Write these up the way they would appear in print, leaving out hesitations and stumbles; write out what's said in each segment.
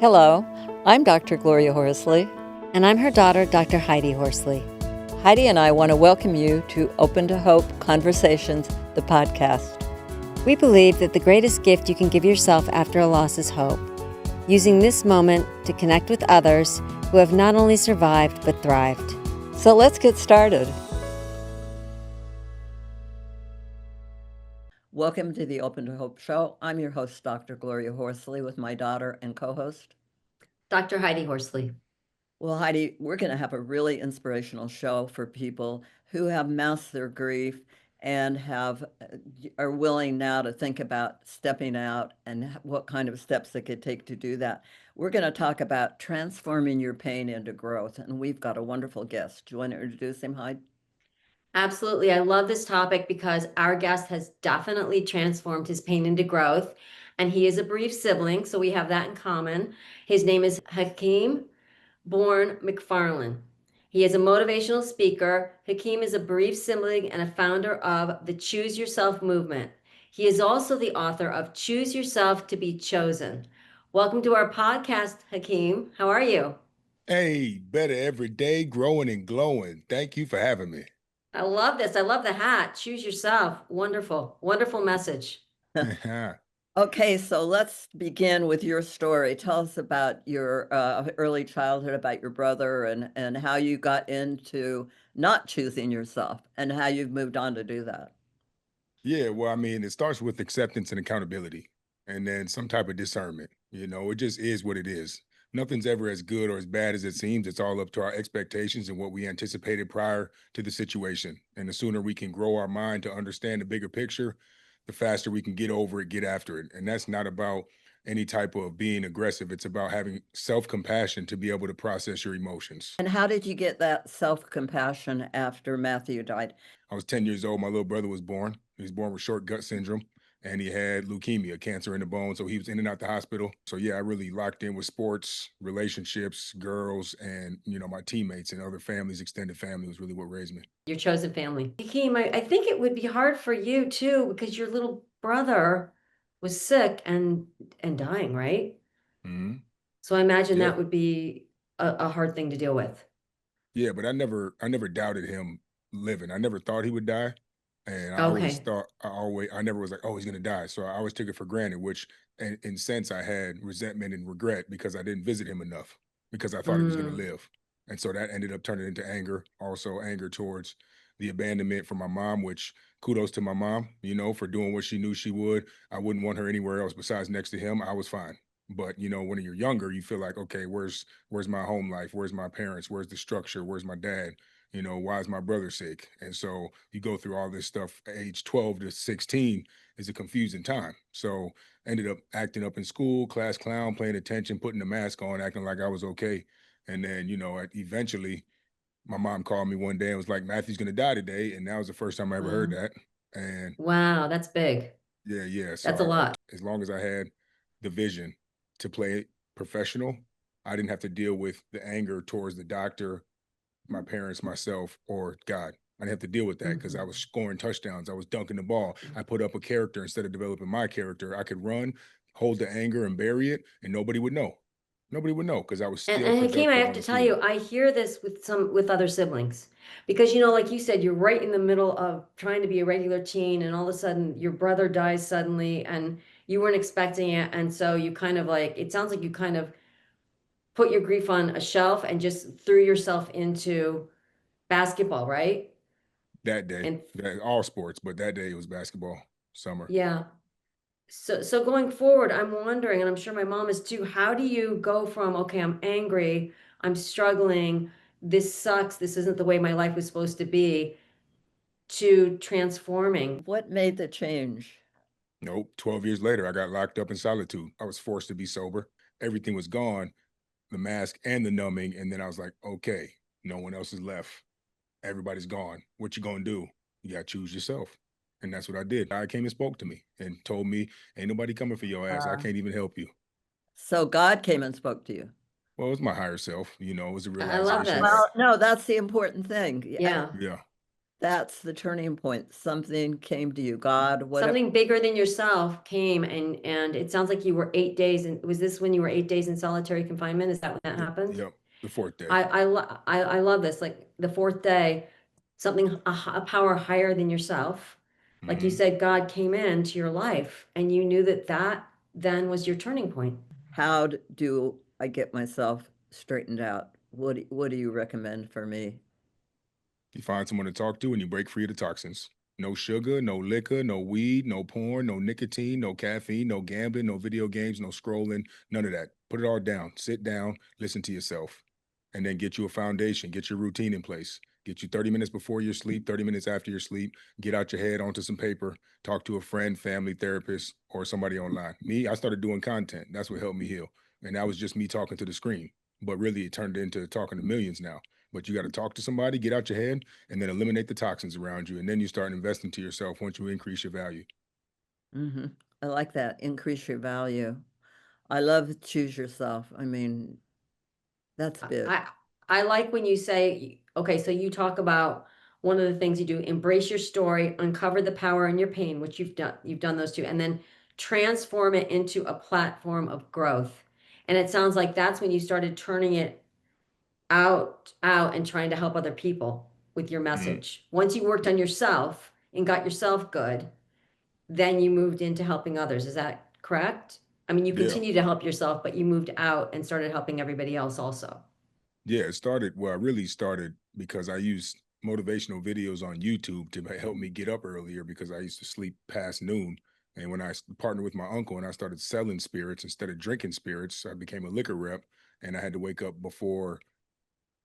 Hello, I'm Dr. Gloria Horsley. And I'm her daughter, Dr. Heidi Horsley. Heidi and I want to welcome you to Open to Hope Conversations, the podcast. We believe that the greatest gift you can give yourself after a loss is hope, using this moment to connect with others who have not only survived but thrived. So let's get started. Welcome to the Open to Hope show. I'm your host, Dr. Gloria Horsley, with my daughter and co-host, Dr. Heidi Horsley. Well, Heidi, we're going to have a really inspirational show for people who have masked their grief and are willing now to think about stepping out and what kind of steps they could take to do that. We're going to talk about transforming your pain into growth, and we've got a wonderful guest. Do you want to introduce him, Heidi? Absolutely. I love this topic because our guest has definitely transformed his pain into growth, and he is a bereaved sibling, so we have that in common. His name is Hakeem Bourne McFarlane. He is a motivational speaker. Hakeem is a bereaved sibling and a founder of the Choose Yourself movement. He is also the author of Choose Yourself to be Chosen. Welcome to our podcast, Hakeem. How are you? Hey, better every day, growing and glowing. Thank you for having me. I love this. I love the hat. Choose yourself. Wonderful. Wonderful message. Okay, so let's begin with your story. Tell us about your early childhood, about your brother, and how you got into not choosing yourself and how you've moved on to do that. Yeah, well, I mean, it starts with acceptance and accountability, and then some type of discernment. It just is what it is. Nothing's ever as good or as bad as it seems. It's all up to our expectations and what we anticipated prior to the situation. And the sooner we can grow our mind to understand the bigger picture, the faster we can get over it, get after it. And that's not about any type of being aggressive. It's about having self-compassion to be able to process your emotions. And how did you get that self-compassion after Matthew died? I was 10 years old. My little brother was born. He was born with short gut syndrome and he had leukemia, cancer in the bone. So he was in and out the hospital. So yeah, I really locked in with sports, relationships, girls, and my teammates and other families, extended family was really what raised me. Your chosen family. Hakeem, I think it would be hard for you too, because your little brother was sick and dying, right? Mm-hmm. So I imagine Yeah. that would be a hard thing to deal with. Yeah, but I never doubted him living. I never thought he would die. And Okay. I never was like, oh, he's gonna die. So I always took it for granted, which in sense I had resentment and regret because I didn't visit him enough because I thought he was gonna Mm. live. And so that ended up turning into anger, also anger towards the abandonment from my mom, which kudos to my mom, for doing what she knew she would. I wouldn't want her anywhere else besides next to him. I was fine. But when you're younger, you feel like, okay, where's my home life? Where's my parents? Where's the structure? Where's my dad? Why is my brother sick? And so you go through all this stuff. Age 12 to 16 is a confusing time. So ended up acting up in school, class clown, paying attention, putting the mask on, acting like I was okay. And then, eventually my mom called me one day and was like, Matthew's gonna die today. And that was the first time I ever heard Wow. that. And Wow, that's big. yeah. So That's a lot. as long as I had the vision to play professional, I didn't have to deal with the anger towards the doctor, my parents, myself, or God. I didn't have to deal with that because I was scoring touchdowns. I was dunking the ball. I put up a character instead of developing my character. I could run, hold the anger, and bury it, and nobody would know. Nobody would know because I was still And Hakeem, I productive have on to the tell field. you, I hear this with other siblings because like you said, you're right in the middle of trying to be a regular teen, and all of a sudden your brother dies suddenly, and you weren't expecting it, and so you kind of it sounds like you kind of put your grief on a shelf and just threw yourself into basketball, right? That day, And all sports, but that day it was basketball, summer. yeah. So going forward, I'm wondering, and I'm sure my mom is too, how do you go from, okay, I'm angry, I'm struggling, this sucks, this isn't the way my life was supposed to be, to transforming? What made the change? Nope. 12 years later, I got locked up in solitude. I was forced to be sober. Everything was gone, the mask and the numbing. And then I was like, okay, no one else is left. Everybody's gone. What you gonna do? You gotta choose yourself. And that's what I did. God came and spoke to me and told me, ain't nobody coming for your ass. I Uh, can't even help you. so God came and spoke to you. Well, it was my higher self, it was a I love realization this. that, Well, no, that's the important thing. Yeah. yeah. That's the turning point. Something came to you, God, whatever. Something bigger than yourself came, and it sounds like you were 8 days. And was this when you were 8 days in solitary confinement? Is that when that happened? Yep, the fourth day. I love this. Like the fourth day, something a power higher than yourself. Like you Mhm. said, God came into your life, and you knew that that then was your turning point. How do I get myself straightened out? What do you recommend for me? You find someone to talk to and you break free of the toxins. No sugar, no liquor, no weed, no porn, no nicotine, no caffeine, no gambling, no video games, no scrolling, none of that. Put it all down. Sit down, listen to yourself, and then get you a foundation, get your routine in place. Get you 30 minutes before your sleep, 30 minutes after your sleep. Get out your head onto some paper. Talk to a friend, family, therapist, or somebody online. Me, I started doing content. That's what helped me heal. And that was just me talking to the screen. But really, it turned into talking to millions now. But you got to talk to somebody, get out your head, and then eliminate the toxins around you. And then you start investing to yourself once you increase your value. Hmm. I like that. Increase your value. I love choose yourself. I mean, that's big. I I like when you say, okay, so you talk about one of the things you do, embrace your story, uncover the power in your pain, which you've done. You've done those two, and then transform it into a platform of growth. And it sounds like that's when you started turning it out and trying to help other people with your Mhm. message. Once you worked on yourself and got yourself good, then you moved into helping others. Is that correct? I mean, you Yeah. continue to help yourself, but you moved out and started helping everybody else also. Yeah. It started, well, I really started because I used motivational videos on YouTube to help me get up earlier because I used to sleep past noon. And when I partnered with my uncle and I started selling spirits instead of drinking spirits, I became a liquor rep and I had to wake up before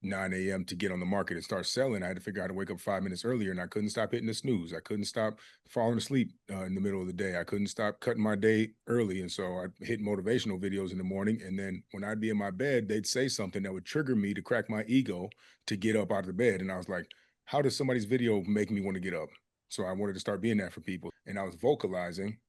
9 a.m. to get on the market and start selling. I had to figure out how to wake up 5 minutes earlier, and I couldn't stop hitting the snooze. I couldn't stop falling asleep in the middle of the day. I couldn't stop cutting my day early, and so I hit motivational videos in the morning. And then when I'd be in my bed, they'd say something that would trigger me to crack my ego to get up out of the bed. And I was like, "How does somebody's video make me want to get up?" So I wanted to start being that for people, and I was vocalizing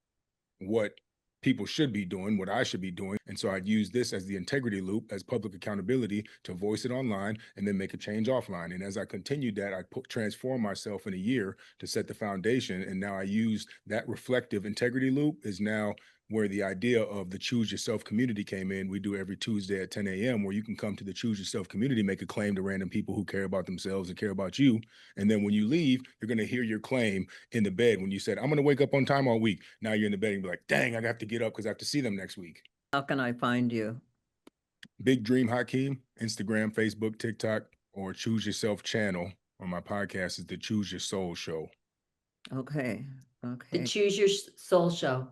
what people should be doing, what I should be doing. And so I'd use this as the integrity loop, as public accountability to voice it online and then make a change offline. And as I continued that, I transformed myself in a year to set the foundation. And now I use that reflective integrity loop is now where the idea of the Choose Yourself community came in. We do every Tuesday at 10 a.m. where you can come to the Choose Yourself community, make a claim to random people who care about themselves and care about you. And then when you leave, you're going to hear your claim in the bed when you said, "I'm going to wake up on time all week." Now you're in the bed and be like, "Dang, I have to get up because I have to see them next week." How can I find you? Big Dream Hakeem, Instagram, Facebook, TikTok, or Choose Yourself channel on my podcast is the Choose Your Soul Show. Okay. The Okay. Choose Your Soul Show.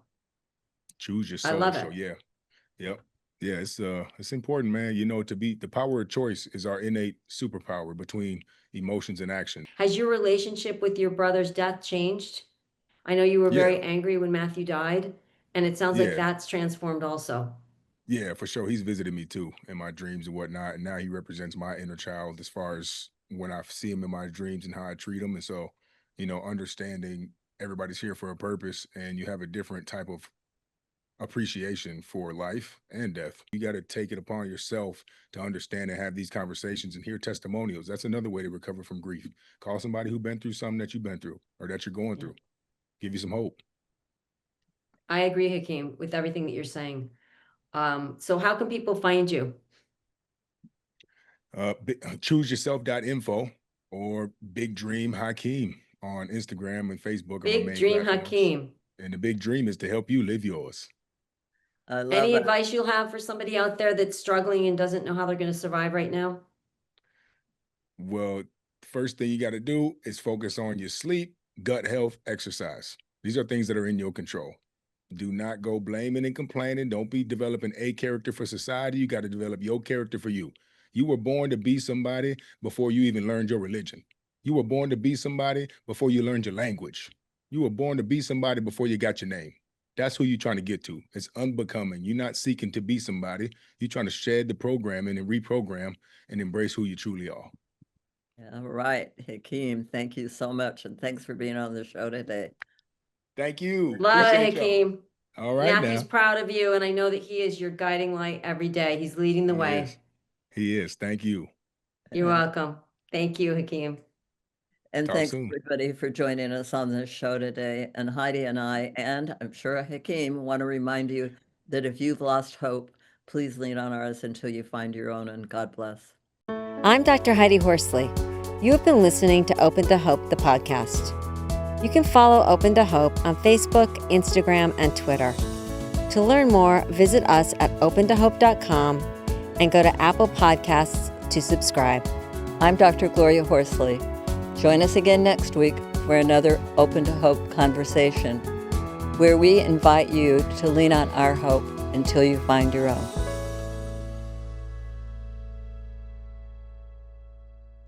Choose Your I Soul love Show. it. Yeah. Yep. Yeah, it's important, man. You know, to be the power of choice is our innate superpower between emotions and action. Has your relationship with your brother's death changed? I know you were Yeah. very angry when Matthew died, and it sounds like Yeah. that's transformed also. Yeah, for sure. He's visited me too in my dreams and whatnot. And now he represents my inner child as far as when I see him in my dreams and how I treat him. And so, understanding everybody's here for a purpose and you have a different type of appreciation for life and death. You got to take it upon yourself to understand and have these conversations and hear testimonials. That's another way to recover from grief. Call somebody who's been through something that you've been through or that you're going Yeah. through. Give you some hope. I agree, Hakeem, with everything that you're saying. So how can people find you? Chooseyourself.info or Big Dream Hakeem on Instagram and Facebook are my Big main Dream platforms. Hakeem. And the big dream is to help you live yours. I love Any it. advice you'll have for somebody out there that's struggling and doesn't know how they're going to survive right now? Well, first thing you got to do is focus on your sleep, gut health, exercise. These are things that are in your control. Do not go blaming and complaining. Don't be developing a character for society. You got to develop your character for you. You were born to be somebody before you even learned your religion. You were born to be somebody before you learned your language. You were born to be somebody before you got your name. That's who you're trying to get to. It's unbecoming. You're not seeking to be somebody. You're trying to shed the programming and reprogram and embrace who you truly are. All right, Hakeem, thank you so much. And thanks for being on the show today. Thank you. Love it, Appreciate y'all. Hakeem. All right Matthew's now. proud of you, and I know that he is your guiding light every day. He's leading the He is. way. He is. Thank you. You're welcome. Thank you, Hakeem. And Talk thanks soon. everybody for joining us on this show today. And Heidi and I, and I'm sure Hakeem, want to remind you that if you've lost hope, please lean on ours until you find your own, and God bless. I'm Dr. Heidi Horsley. You have been listening to Open to Hope, the podcast. You can follow Open to Hope on Facebook, Instagram, and Twitter. To learn more, visit us at opentohope.com and go to Apple Podcasts to subscribe. I'm Dr. Gloria Horsley. Join us again next week for another Open to Hope conversation, where we invite you to lean on our hope until you find your own.